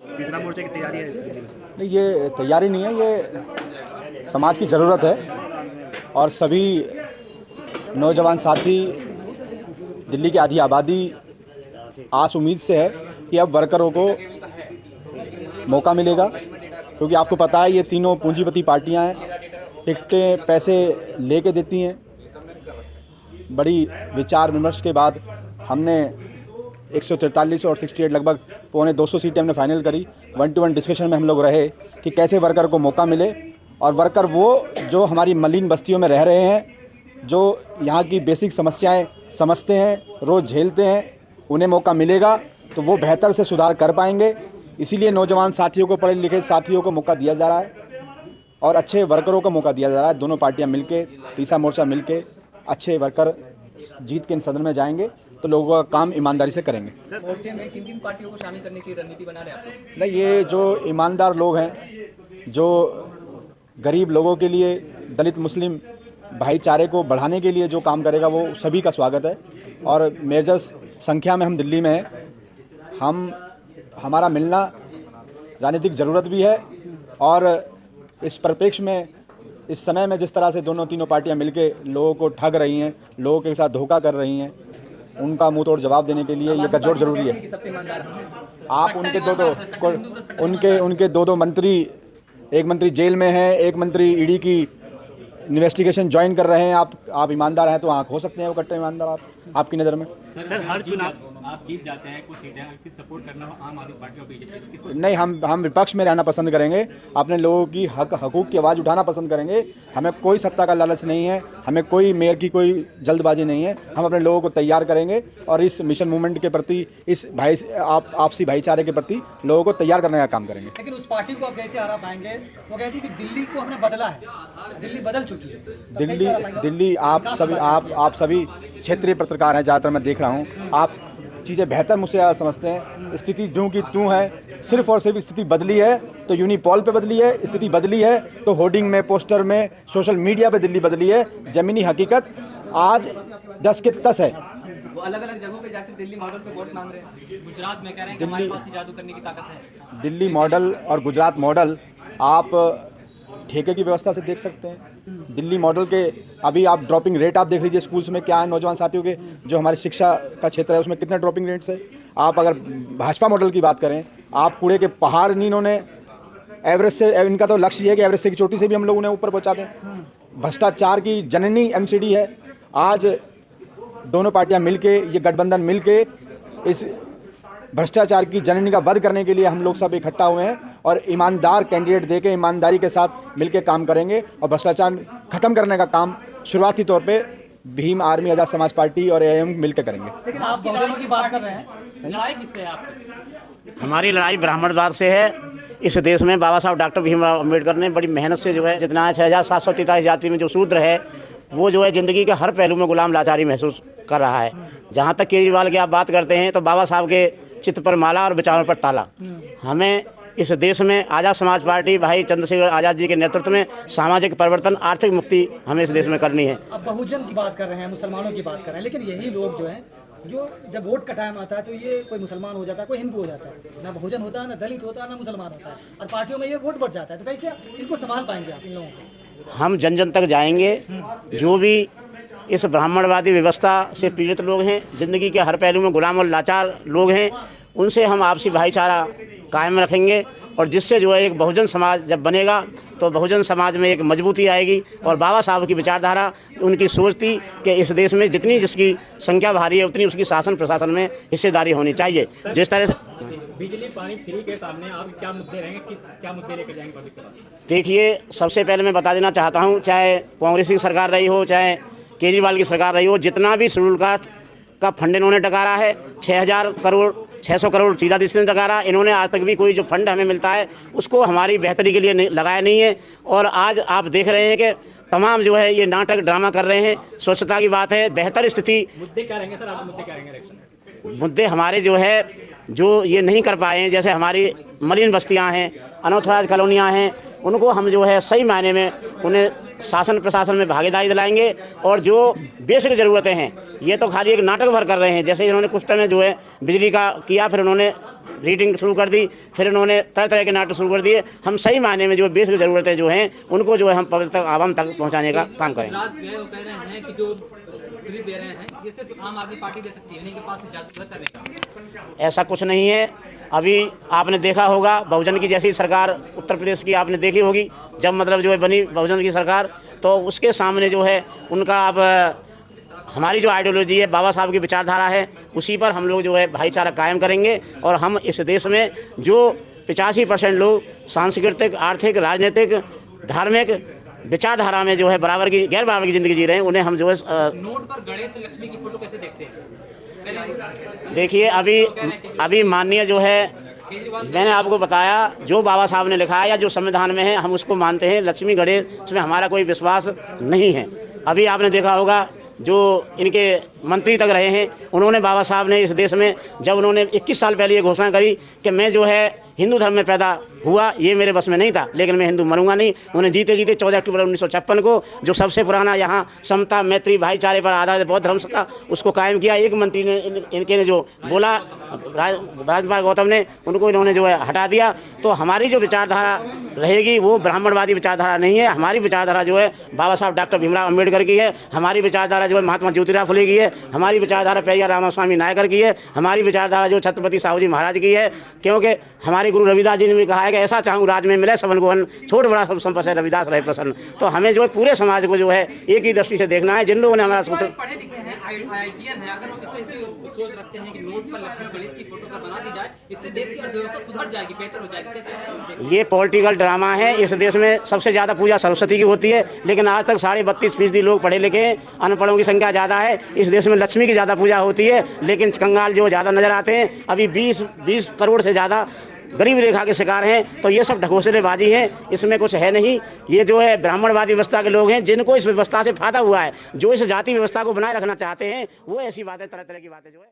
तीसरा मोर्चा की तैयारी है? नहीं, ये तैयारी नहीं है, ये समाज की ज़रूरत है। और सभी नौजवान साथी, दिल्ली की आधी आबादी आस उम्मीद से है कि अब वर्करों को मौका मिलेगा, क्योंकि आपको पता है ये तीनों पूंजीपति पार्टियां हैं, टिकटें पैसे लेके देती हैं। बड़ी विचार विमर्श के बाद हमने 143 और 68 लगभग 125 सीटें हमने फाइनल करी। 1-to-1 डिस्कशन में हम लोग रहे कि कैसे वर्कर को मौका मिले, और वर्कर वो जो हमारी मलिन बस्तियों में रह रहे हैं, जो यहाँ की बेसिक समस्याएं समझते हैं, रोज़ झेलते हैं, उन्हें मौका मिलेगा तो वो बेहतर से सुधार कर पाएंगे। इसीलिए नौजवान साथियों को, पढ़े लिखे साथियों को मौका दिया जा रहा है और अच्छे वर्करों को मौका दिया जा रहा है। दोनों पार्टियां मिलके, तीसरा मोर्चा मिलके अच्छे वर्कर जीत के सदन में जाएंगे तो लोगों का काम ईमानदारी से करेंगे। सर, मोर्चे में किन पार्टियों को शामिल करने की रणनीति बना रहे हैं आप? नहीं, ये जो ईमानदार लोग हैं, जो गरीब लोगों के लिए, दलित मुस्लिम भाईचारे को बढ़ाने के लिए जो काम करेगा, वो सभी का स्वागत है। और मेजर संख्या में हम दिल्ली में हैं। हमारा मिलना राजनीतिक ज़रूरत भी है, और इस परिप्रेक्ष्य में, इस समय में जिस तरह से दोनों तीनों पार्टियां मिलके लोगों को ठग रही हैं, लोगों के साथ धोखा कर रही हैं, उनका मुंह तोड़ जवाब देने के लिए ये गठजोड़ जरूरी है। आप उनके दो मंत्री, एक मंत्री जेल में है, एक मंत्री ईडी की इन्वेस्टिगेशन ज्वाइन कर रहे हैं। आप ईमानदार हैं तो आँख हो सकते हैं वो कट्टर ईमानदार आपकी नज़र में। सर, हर चुनाव आप जीत जाते हैं, कुछ सीटें किस सपोर्ट करना हो, आम आदमी पार्टी और बीजेपी? नहीं, हम विपक्ष में रहना पसंद करेंगे, अपने लोगों की हकूक़ की आवाज़ उठाना पसंद करेंगे। हमें कोई सत्ता का लालच नहीं है, हमें कोई मेयर की कोई जल्दबाजी नहीं है। हम अपने लोगों को तैयार करेंगे और इस मिशन मूवमेंट के प्रति, इस आपसी भाईचारे के प्रति लोगों को तैयार करने का काम करेंगे। लेकिन उस पार्टी को आप कैसे हरा पाएंगे? वो कहती है कि दिल्ली को हमने बदला है, दिल्ली बदल चुकी है। दिल्ली आप सभी क्षेत्रीय पत्रकार हैं, ज़्यादातर मैं देख रहा हूँ, आप चीज़ें बेहतर मुझसे ज़्यादा समझते हैं। स्थिति जो की तू है, सिर्फ और सिर्फ स्थिति बदली है तो यूनिपॉल पे बदली है, स्थिति बदली है तो होर्डिंग में, पोस्टर में, सोशल मीडिया पे दिल्ली बदली है। ज़मीनी हकीकत आज 10 के 10 है। वो अलग-अलग जगहों पे जाकर दिल्ली मॉडल पे वोट मांग रहे हैं। गुजरात में कह रहे हैं कि हमारे पास जादू करने की ताकत है। दिल्ली मॉडल और गुजरात मॉडल आप ठेके की व्यवस्था से देख सकते हैं। दिल्ली मॉडल के अभी आप ड्रॉपिंग रेट आप देख लीजिए स्कूल्स में क्या है, नौजवान साथियों के जो हमारी शिक्षा का क्षेत्र है उसमें कितने ड्रॉपिंग रेट्स है। आप अगर भाजपा मॉडल की बात करें, आप कूड़े के पहाड़ इन्होंने एवरेस्ट से, इनका तो लक्ष्य है कि एवरेस्ट की चोटी से भी हम लोग उन्हें ऊपर पहुँचा दें। भ्रष्टाचार की जननी एमसीडी है। आज दोनों पार्टियां मिलके, ये गठबंधन मिलके इस भ्रष्टाचार की जननी का वध करने के लिए हम लोग सब इकट्ठा हुए हैं और ईमानदार कैंडिडेट देके ईमानदारी के साथ मिलके काम करेंगे और भ्रष्टाचार खत्म करने का काम शुरुआती तौर पे भीम आर्मी, आज़ाद समाज पार्टी और एएम मिलकर करेंगे। लेकिन आप बहुजनों की बात कर रहे हैं, लड़ाई किससे है आपकी? हमारी लड़ाई ब्राह्मणवाद से है। इस देश में बाबा साहब डॉक्टर भीमराव अम्बेडकर ने बड़ी मेहनत से जो है, जितना 6743 जाति में जो शूद्र है वो जो है ज़िंदगी के हर पहलू में गुलाम लाचारी महसूस कर रहा है। जहाँ तक केजरीवाल की आप बात करते हैं तो बाबा साहब के चित्र पर माला और विचारों पर ताला। हमें इस देश में आज़ाद समाज पार्टी भाई चंद्रशेखर आज़ाद जी के नेतृत्व में सामाजिक परिवर्तन, आर्थिक मुक्ति हमें इस देश में करनी है। अब बहुजन की बात कर रहे हैं, मुसलमानों की बात कर रहे हैं, लेकिन यही लोग जो हैं, जो जब वोट का टाइम आता है तो ये कोई मुसलमान हो जाता है, कोई हिंदू हो जाता है, ना बहुजन होता है, ना दलित होता है, ना मुसलमान होता है, और पार्टियों में ये वोट बढ़ जाता है। तो कैसे इनको संभाल पाएंगे आप इन लोगों को? हम जन जन तक जाएंगे। जो भी इस ब्राह्मणवादी व्यवस्था से पीड़ित लोग हैं, ज़िंदगी के हर पहलू में गुलाम और लाचार लोग हैं, उनसे हम आपसी भाईचारा कायम रखेंगे। और जिससे जो है एक बहुजन समाज जब बनेगा तो बहुजन समाज में एक मजबूती आएगी। और बाबा साहब की विचारधारा, उनकी सोच थी कि इस देश में जितनी जिसकी संख्या भारी है उतनी उसकी शासन प्रशासन में हिस्सेदारी होनी चाहिए। जिस तरह से बिजली पानी फ्री के सामने आप क्या मुद्दे रहेंगे, क्या मुद्दे लेकर जाएंगे पब्लिक के पास? देखिए, सबसे पहले मैं बता देना चाहता हूँ, चाहे कांग्रेस की सरकार रही हो, चाहे केजरीवाल की सरकार रही हो, जितना भी शेड्यूल कास्ट का फंड इन्होंने टकारा है, 600 करोड़ सीधा ने टकारा। इन्होंने आज तक भी कोई जो फंड हमें मिलता है उसको हमारी बेहतरी के लिए लगाया नहीं है। और आज आप देख रहे हैं कि तमाम जो है ये नाटक ड्रामा कर रहे हैं। स्वच्छता की बात है, बेहतर स्थिति। मुद्दे क्या रहेंगे सर, आप मुद्दे क्या रहेंगे इलेक्शन में? मुद्दे हमारे जो है, जो ये नहीं कर पाए हैं, जैसे हमारी मलिन बस्तियां हैं, अनऑथराइज कॉलोनियां हैं, उनको हम जो है सही मायने में उन्हें शासन प्रशासन में भागीदारी दिलाएंगे। और जो बेसिक ज़रूरतें हैं, ये तो खाली एक नाटक भर कर रहे हैं। जैसे इन्होंने कुछ टाइम जो है बिजली का किया, फिर उन्होंने रीडिंग शुरू कर दी, फिर इन्होंने तरह तरह के नाटक शुरू कर दिए। हम सही मायने में जो बेसिक ज़रूरतें जो हैं उनको जो है हम पब्लिक तक, आवाम तक पहुँचाने का काम करेंगे। गुजरात गए वो कह रहे हैं कि जो फ्री दे रहे हैं ये सिर्फ आम आदमी पार्टी दे सकती है, इन्हीं के पास इजाजत करने का। ऐसा कुछ नहीं है। अभी आपने देखा होगा बहुजन की जैसी सरकार उत्तर प्रदेश की आपने देखी होगी, जब मतलब जो है बनी बहुजन की सरकार, तो उसके सामने जो है उनका अब हमारी जो आइडियोलॉजी है, बाबा साहब की विचारधारा है, उसी पर हम लोग जो है भाईचारा कायम करेंगे। और हम इस देश में जो 85% लोग सांस्कृतिक, आर्थिक, राजनीतिक, धार्मिक विचारधारा में जो है बराबर की, गैर बराबर की ज़िंदगी जी रहे हैं, उन्हें हम जो है नोट पर गणेश लक्ष्मी की फोटो कैसे देखते हैं? देखिए अभी माननीय जो है, मैंने आपको बताया जो बाबा साहब ने लिखा है या जो संविधान में है हम उसको मानते हैं। लक्ष्मी गणेश में हमारा कोई विश्वास नहीं है। अभी आपने देखा होगा जो इनके मंत्री तक रहे हैं, उन्होंने बाबा साहब ने इस देश में जब उन्होंने 21 साल पहले ये घोषणा करी कि मैं जो है हिंदू धर्म में पैदा हुआ, ये मेरे बस में नहीं था, लेकिन मैं हिंदू मरूंगा नहीं। उन्हें जीते जीते 14 अक्टूबर 1956 को जो सबसे पुराना यहाँ समता, मैत्री, भाईचारे पर आधारित बौद्ध धर्म का उसको कायम किया। एक मंत्री ने इनके ने जो बोला, राजकुमार गौतम ने, उनको इन्होंने जो है हटा दिया। तो हमारी जो विचारधारा रहेगी वो ब्राह्मणवादी विचारधारा नहीं है। हमारी विचारधारा जो है बाबा साहब डॉक्टर भीमराव अम्बेडकर की है। हमारी विचारधारा जो है महात्मा ज्योतिराव फुले की है। हमारी विचारधारा पेरियार रामास्वामी नायकर की है। हमारी विचारधारा जो छत्रपति साहू जी महाराज की है, क्योंकि हमारे गुरु रविदास जी ने भी कहा है कि ऐसा चाहूँ राज में मिले सबन को अन्न, छोट बड़ा सब संपत्ति है रविदास रहे प्रसन्न। तो हमें जो है पूरे समाज को जो है एक ही दृष्टि से देखना है। जिन लोगों ने हमारा पढ़े लिखे हैं, आईआईटीएन है, अगर वो इस तरह से सोच रखते हैं कि नोट पर लक्ष्मी गणेश की फोटो का बना दी जाए, इससे देश की अर्थव्यवस्था सुधर जाएगी, बेहतर हो जाएगी, कैसे? ये पॉलिटिकल ड्रामा है। इस देश में सबसे ज़्यादा पूजा सरस्वती की होती है, लेकिन आज तक 32.5% लोग पढ़े लिखे हैं, अनपढ़ों की संख्या ज़्यादा है। इस देश में लक्ष्मी की ज़्यादा पूजा होती है, लेकिन कंगाल जो ज़्यादा नजर आते हैं। अभी 20 करोड़ से ज़्यादा गरीब रेखा के शिकार हैं। तो ये सब ढकोसलेबाजी है, इसमें कुछ है नहीं। ये जो है ब्राह्मणवादी व्यवस्था के लोग हैं, जिनको इस व्यवस्था से फायदा हुआ है, जो इस जाति व्यवस्था को बनाए रखना चाहते हैं, वो ऐसी बातें, तरह तरह की बातें जो है